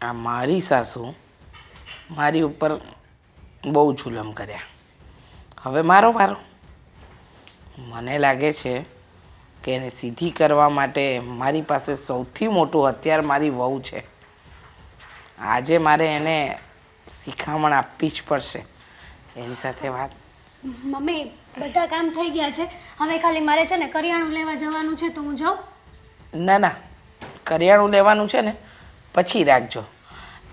આ મારી સાસુ મારી ઉપર બહુ જુલમ કર્યા. હવે મારો વારો. મને લાગે છે કે એને સીધી કરવા માટે મારી પાસે સૌથી મોટું હથિયાર મારી વહુ છે. આજે મારે એને શિખામણ આપવી જ પડશે. એની સાથે વાત. મમ્મી, બધા કામ થઈ ગયા છે. હવે ખાલી મારે છે ને કરિયાણું લેવા જવાનું છે, તો હું જાઉં? ના ના, કરિયાણું લેવાનું છે ને પછી રાખજો.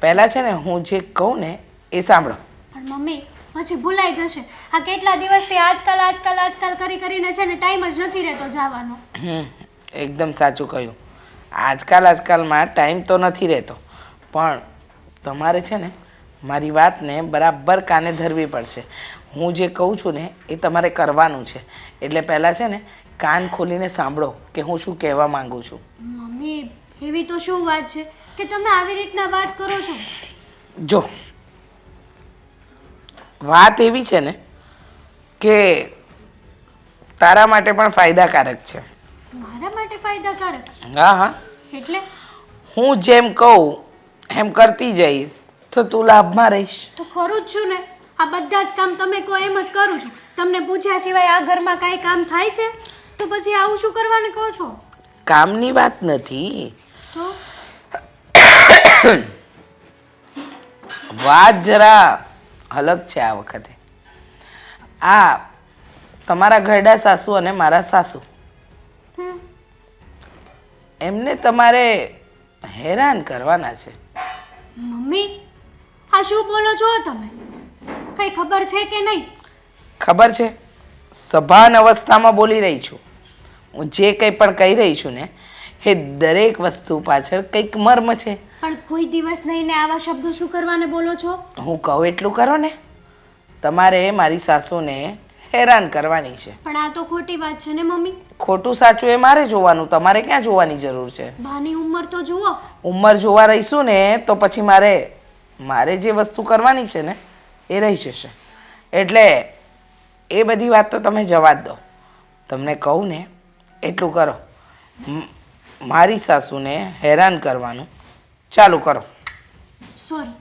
પહેલાં છે ને હું જે કહું ને એ સાંભળો. પણ મમ્મી, પછી ભૂલાઈ જશે. આ કેટલા દિવસથી આજકાલ કરીને છે ને ટાઈમ જ નથી રહેતો જવાનો. એકદમ સાચું કહ્યું. આજકાલમાં ટાઈમ તો નથી રહેતો, પણ તમારે છે ને મારી વાતને બરાબર કાને ધરવી પડશે. હું જે કહું છું ને એ તમારે કરવાનું છે. એટલે પહેલાં છે ને કાન ખોલીને સાંભળો કે હું શું કહેવા માંગુ છું. મમ્મી, એવી તો શું વાત છે કે તમે આવી રીતના વાત કરો છો? જો, વાત એવી છે ને કે તારા માટે પણ ફાયદાકારક છે. મારા માટે ફાયદાકારક? હા. એટલે? હું જેમ કહું એમ કરતી જઈશ તો તું લાભમાં રહીશ. તો કરું જ છું ને. આ બધા જ કામ તમે કહો એમ જ કરું છું. તમને પૂછ્યા સિવાય આ ઘરમાં કાંઈ કામ થાય છે? તો પછી આવું શું કરવાનું કહો છો? કામની વાત નથી. તો વાત જરા અલગ છે આ વખતે. આ તમારા ઘરડા સાસુ અને મારા સાસુ, એમને તમારે હેરાન કરવાના છે. મમ્મી, આ શું બોલો છો તમે? કઈ ખબર છે કે નહીં? ખબર છે. સભાન અવસ્થામાં બોલી રહી છું. હું જે કંઈ પણ કહી રહી છું ને એ દરેક વસ્તુ પાછળ કંઈક મર્મ છે. પણ કોઈ દિવસ નહીં ને આવા શબ્દો શું કરવાને બોલો છો? હું કહું એટલું કરો ને. તમારે મારી સાસુને હેરાન કરવાની છે. પણ આ તો ખોટી વાત છે ને મમ્મી. ખોટું સાચું એ મારે જોવાનું, તમારે ક્યાં જોવાની જરૂર છે? બાની ઉંમર તો જુઓ. ઉંમર જોવા રહીશું ને તો પછી મારે જે વસ્તુ કરવાની છે ને એ રહી જશે. એટલે એ બધી વાત તો તમે જવા જ દો. તમને કહું ને એટલું કરો. મારી સાસુને હેરાન કરવાનું ચાલુ કરો. સોરી,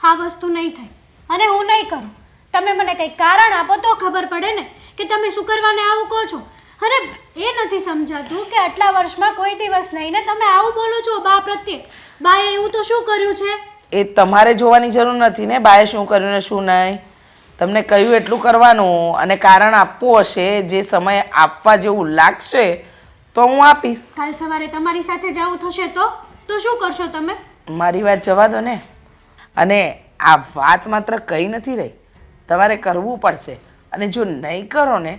આ વસ્તુ નહીં થાય અને હું નહીં કરું. તમે મને કંઈ કારણ આપો તો ખબર પડે ને કે તમે શું કરવાને આવું કહો છો. અરે એ નથી સમજાતું કે આટલા વર્ષમાં કોઈ દિવસ નહીં ને તમે આવું બોલો છો બા પ્રત્યે. બાએ એવું તો શું કર્યું છે? એ તમારે જોવાની જરૂર નથી ને બાએ શું કર્યું ને શું નહીં. તમને કહ્યું એટલું કરવાનું, અને કારણ આપવું હશે જે સમય આપવા જેવું લાગશે તો હું આપીશ. કાલ સવારે તમારી સાથે જવું થશે તો શું કરશો તમે? મારી વાત જવા દો ને. અને આ વાત માત્ર કહી નથી રહી, તમારે કરવું પડશે. અને જો નહીં કરો ને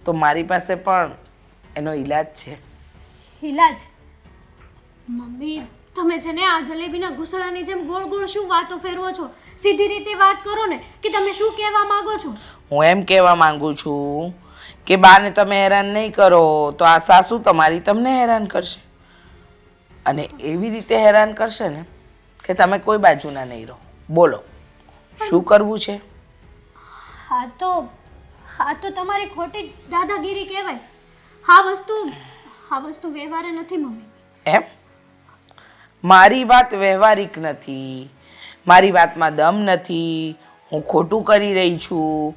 તો મારી પાસે પણ એનો ઈલાજ છે. ઈલાજ? મમ્મી, તમે છે ને આ જલેબીના ઘૂસડાની જેમ ગોળ ગોળ શું વાતો ફેરવો છો? સીધી રીતે વાત કરો ને કે તમે શું કહેવા માંગો છો? હું એમ કહેવા માંગુ છું કે બાને તમે હેરાન નહીં કરો તો આ સાસુ તમારી તમને હેરાન કરશે. અને એવી રીતે હેરાન કરશે ને કે તમે કોઈ બાજુના નહીં રહો. બોલો શું કરવું છે? હા તો તમારી ખોટી દાદાગીરી કહેવાય. આ વસ્તુ વ્યવહારે નથી મમ્મી. એમ? મારી વાત વ્યવહારિક નથી, મારી વાતમાં દમ નથી. હું ખોટું કરી રહી છું.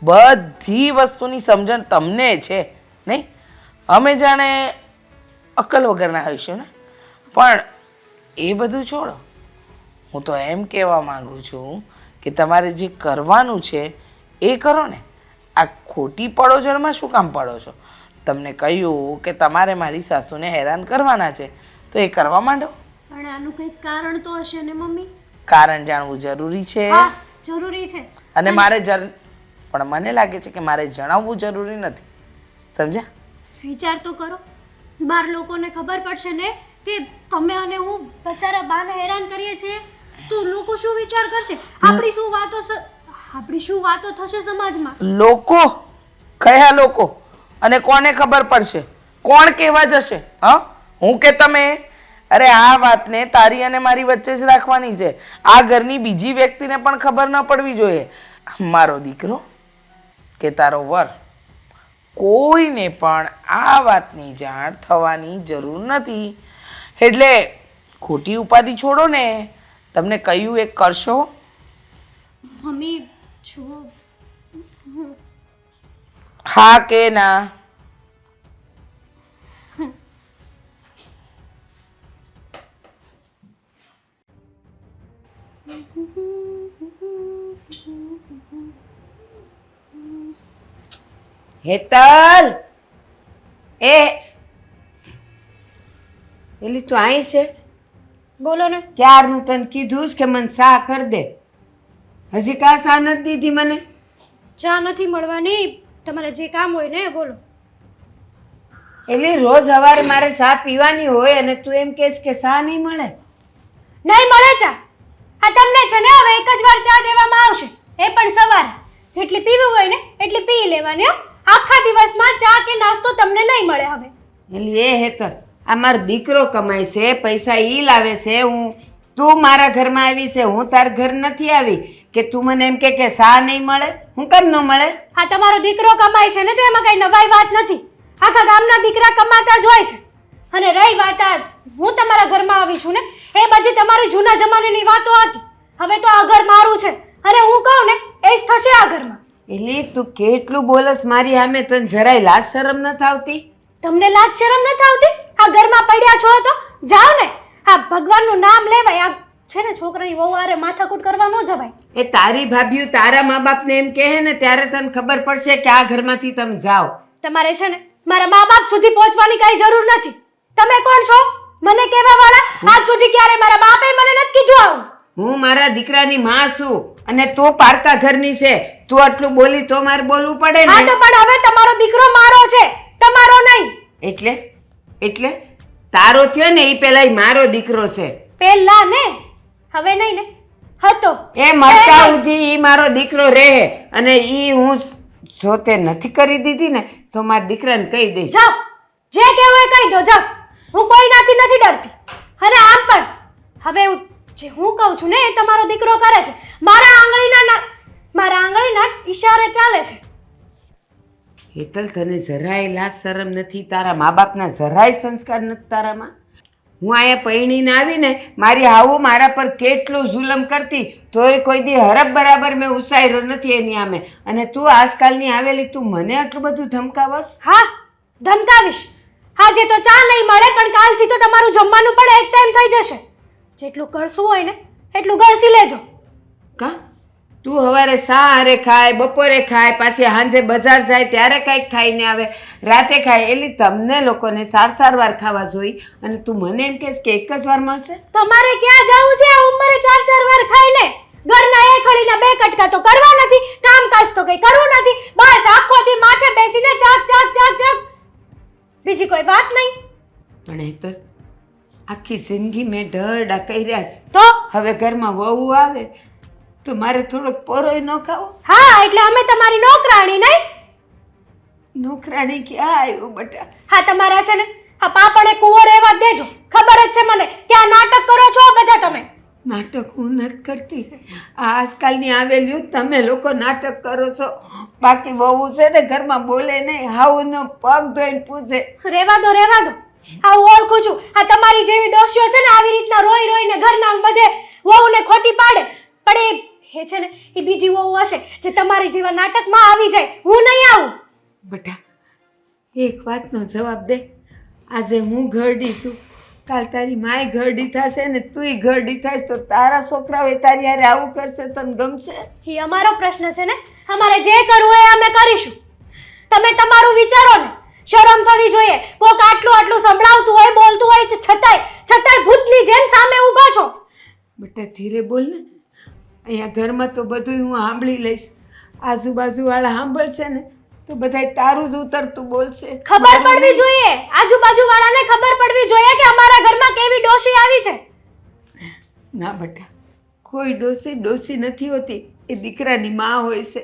બધી વસ્તુની સમજણ તમને છે નહીં? અમે જાણે અક્કલ વગરના હોઈશું ને. પણ એ બધું છોડો. હું તો એમ કહેવા માંગુ છું કે તમારે જે કરવાનું છે એ કરો ને. આ ખોટી પડોજણમાં શું કામ પડો છો? તમને કહ્યું કે તમારે મારી સાસુને હેરાન કરવાના છે તો એ કરવા માંડો. પણ આનું કંઈક કારણ તો હશે ને મમ્મી? કારણ જાણવું જરૂરી છે. હા, જરૂરી છે. અને પણ મને લાગે છે કે મારે જણાવવું જરૂરી નથી. સમજ્યા? વિચાર તો કરો. બાર લોકોને ખબર પડશે ને કે તમે અને હું બચારા બાને હેરાન કરીએ છીએ તો લોકો શું વિચાર કરશે? આપણી શું વાતો થશે સમાજમાં? લોકો? કયા લોકો? અને કોને ખબર પડશે? કોણ કહેવા જશે? હું કે તમે? અરે આ વાતને તારી અને મારી વચ્ચે જ રાખવાની છે. આ ઘરની બીજી વ્યક્તિને પણ ખબર ન પડવી જોઈએ. મારો દીકરો કે તારો વર, કોઈને પણ આ વાતની જાણ થવાની જરૂર નથી. એટલે ખોટી ઉપાધિ છોડો ને તમને કહ્યું એ કરશો? મમ્મી જો હા કે ના? હેતલ, એલી તું અહીં છે? બોલો ને. ક્યારનું તને કીધું કે મને સા કરી દે. હજી કા સા નથી દીધી મને? ચા નથી મળવાની, તમારે જે કામ હોય ને એ બોલો. એલી રોજ સવારે મારે સા પીવાની હોય અને તું એમ કહેશ કે સા નહીં મળે? નહીં મળે ચા. આ તમને છે ને હવે એક જ વાર ચા દેવામાં આવશે, એ પણ સવારે. જેટલી પીવી હોય ને એટલી પી લેવાની હો. આખા દિવસમાં ચા કે નાસ્તો તમને નહીં મળે હવે. એલી એ હેતલ, આ મારો દીકરો કમાય છે, પૈસા ઈ લાવે છે, તું મારા ઘરમાં આવી છે, હું તાર ઘર નથી આવી કે તું મને એમ કે સા નહીં મળે? હું કેમ ન મળે? હા, તમારો દીકરો કમાય છે ને તો એમાં કઈ નવાઈ વાત નથી. આખા ગામના દીકરા કમાતા જ હોય છે. અને રહી વાત આ હું તમારા ઘરમાં આવી છું ને, એ બધી તમારી જૂના જમાનાની વાતો હતી. હવે તો આ ઘર મારું છે અને હું કહું ને એ જ થશે આ ઘરમાં. એલી તું કેટલું બોલસ મારી સામે, તને જરાય લાજ શરમ નથી આવતી? તમને લાજ શરમ નથી આવતી? આ ઘરમાં પડ્યા છો તો જાઓ ને. આ ભગવાનનું નામ લેવાય. આ છે ને છોકરાની વહુ આરે માથાકૂટ કરવા ન જવાય. એ તારી ભાભીઓ તારા મા બાપને એમ કહે ને ત્યારે તને ખબર પડશે કે આ ઘરમાંથી તમે જાઓ. તમારે છે ને મારા મા બાપ સુધી પહોંચવાની કઈ જરૂર નથી. તમે કોણ છો મને કહેવા વાળા? આજ સુધી ક્યારે મારા બાપે મને નથી કીધું આવું. હું મારા દીકરાની માં છું અને તું પારકા ઘરની છે. તું આટલું બોલી તો મારે બોલવું પડે હા ને. તો પણ હવે તમારો દીકરો મારો છે, તમારો નહીં. એટલે તારો થયો ને એ પેલા મારો દીકરો છે. પહેલા ને, હવે નહીં ને. હતો એ મળતા સુધી ઈ મારો દીકરો રહે અને ઈ હું જો તે નથી કરી દીધી ને તો મારા દીકરાને કહી દઈશ. જાઓ, જે કહેવું એ કહી દો, જાઓ. હું કોઈનાથી નથી ડરતી. અને આમ પણ હવે જે હું કહું છું ને એ તમારો દીકરો કરે છે. મારા આંગળીના ઈશારે ચાલે છે. હેતલ, તને જરાય લાજ શરમ નથી? તારા મા બાપના જરાય સંસ્કાર નથી તારામાં? હું અહીંયા પૈણીને આવીને મારી હાવું મારા પર કેટલું જુલમ કરતી તોય કોઈ દી હરફ બરાબર મેં ઉસાયરો નથી એની સામે. અને તું આજકાલની આવેલી તું મને આટલું બધું ધમકાવસ? હા, ધમકાવીશ. આજે તો ચા નહીં મળે પણ કાલથી તો તમારું જમવાનું પણ એક ટાઈમ થઈ જશે. જેટલું ગળસું હોય ને એટલું ગળસી લેજો. કા તું સવારે સારે ખાય, બપોરે ખાય, પાછી સાંજે બજાર જાય ત્યારે કાંઈક ખાઈને આવે, રાતે ખાય. એટલે તમને લોકોને સાર વાર ખાવા જોઈ અને તું મને એમ કહેશ કે એક જ વાર મળશે? તમારે ક્યાં જવું છે આ ઉંમરે 4 વાર ખાઈને? ઘરના એક હળીના બે કટકા તો કરવા નથી, કામકાજ તો કઈ કરવું નથી, બસ આખો દી માથે બેસીને ચાક ચાક ચાક ચાક, બીજી કોઈ વાત નહીં. પણ હેતલ, આખી જિંદગી મેં ઢરડા કર્યા છે. તો હવે ઘરમાં વહુ આવે તો મારે થોડોક પોરોય ન ખાવો? હા, એટલે અમે તમારી નોકરાણી નહીં. નોકરાણી ક્યાં આવ્યું બટા? હા, તમારા છે ને આ પાપડે કુંવર રહેવા દેજો. ખબર જ છે મને કે આ નાટક કરો છો બધા તમે. નાટક હું નથી કરતી. આ આજકાલની આવેલી તમે લોકો નાટક કરો છો. બાકી વહુ છે ને ઘરમાં બોલે નહીં, હાઉનો પગ ધોઈને પૂછે. રહેવા દો, રહેવા દો. આ હું ઓળખું છું. આ તમારી જેવી ડોશીઓ છે ને આવી રીતના રોઈ રોઈને ઘરના બધે વહુને ખોટી પાડે. પણ એ છે ને એ બીજી વહુ હશે જે તમારી જેવા નાટકમાં આવી જાય. હું નહીં આવું. બટા, એક વાતનો જવાબ દે. આજે હું ઘરડી છું, કાલ તારી માય ઘરડી થશે ને તુંય ઘરડી થાશ તો તારા છોકરાઓ તારી હારે આવું કરશે, તને ગમશે? એ અમારો પ્રશ્ન છે ને. અમારે જે કરવું હોય અમે કરીશું. તમે તમારું વિચારો ને. શરમ થવી જોઈએ. કોક આટલું સંભળાવતું હોય, બોલતું હોય છતાંય ભૂતની જેમ સામે ઊભા છો. બટા ધીરે બોલ ને. અહીંયા ઘરમાં તો બધું હું સાંભળી લઈશ. આજુબાજુવાળા સાંભળશે ને તો બધાય તારું જ ઉતરતું બોલશે. ખબર પડવી જોઈએ. આજુબાજુ વાળાને ખબર પડવી જોઈએ કે અમારા ઘરમાં કેવી ડોશી આવી છે. ના બટા, કોઈ ડોસી નથી હોતી. એ દીકરાની માં હોય છે.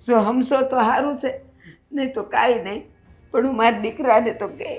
જો હમશો તો સારું છે, નહીં તો કાંઈ નહીં. પણ હું મારા દીકરાને તો કહે